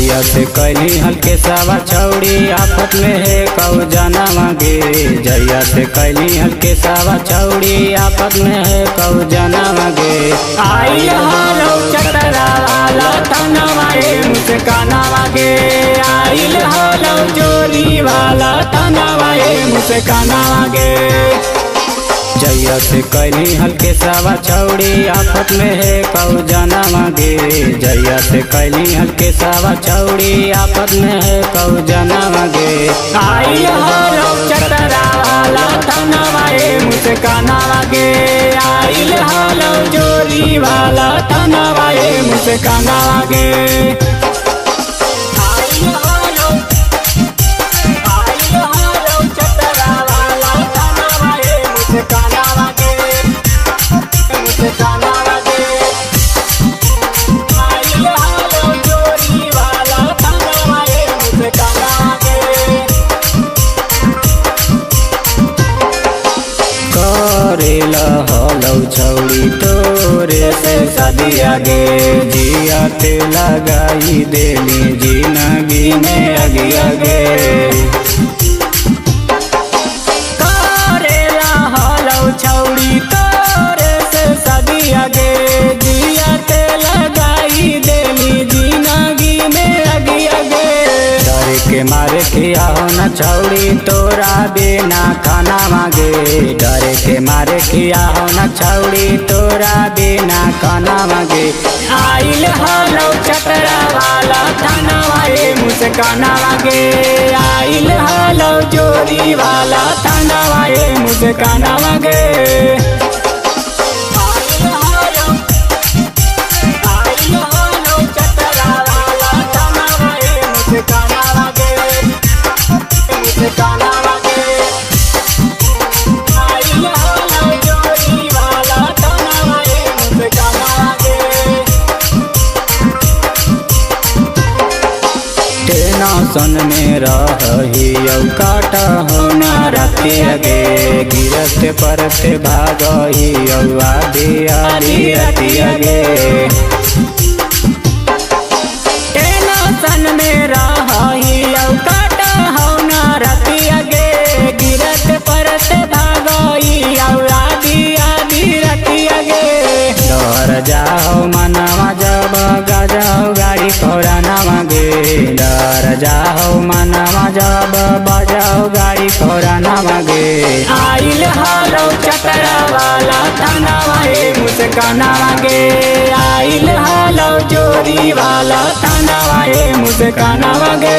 जैया से कैली हल्के सावा छौड़ी आफत में है कौ जाना मांगे। जैया से कैली हल्के सावा छौड़ी आफत में है कौ जाना मांगे। आई हालो चतरा वाला तनवा मुझसे काना मांगे। आई हालो जोरी वाला तनवा मुझसे काना मांगे। जैया से कैली हल्के सावा छौड़ी आफत में है कौ जाना मांगे। जैया से कैली हल्के सावा छौड़ी आफत में है कौ जाना मांगे। आई हालो चतरा वाला तनवा मुझसे काना मांगे। आई हालो जोरी वाला तनवा मुझसे काना मांगे। करेला हलौ छौड़ी तोरे से शादी आगे। जिया ते लगाई देली जिंदगी में आगे आगे। करेला हलौ छौड़ी तोरे से शादी आगे। जिया ते लगाई देली जिंदगी में आगे आगे। डर के मारे किया हो न छौड़ी तोरा बिना खाना मांगे। डर के मारे किया हो न छौड़ी तोरा बिना खाना मांगे। आइल हालो चतरा वाला तनवा मुझसे काना मांगे। आइल हालो जोरी वाला तनवा मुझसे काना मांगे। सन में रही काटा हो न राति आगे। गिरत परत भागही आधी आधी राति आगे। सन में रही काटा हो न राति आगे। गिरत परत भागही आधी आधी राति आगे। डर जाओ मनवा जब गजाओ गाड़ी कोराना मांगे। डर जाओ मनवा जब बजाओ गाड़ी कोराना मांगे। आइल हालो चतरा वाला तनवा मुझसे काना मांगे। आइल हालो जोरी वाला तनवा मुझसे काना मांगे।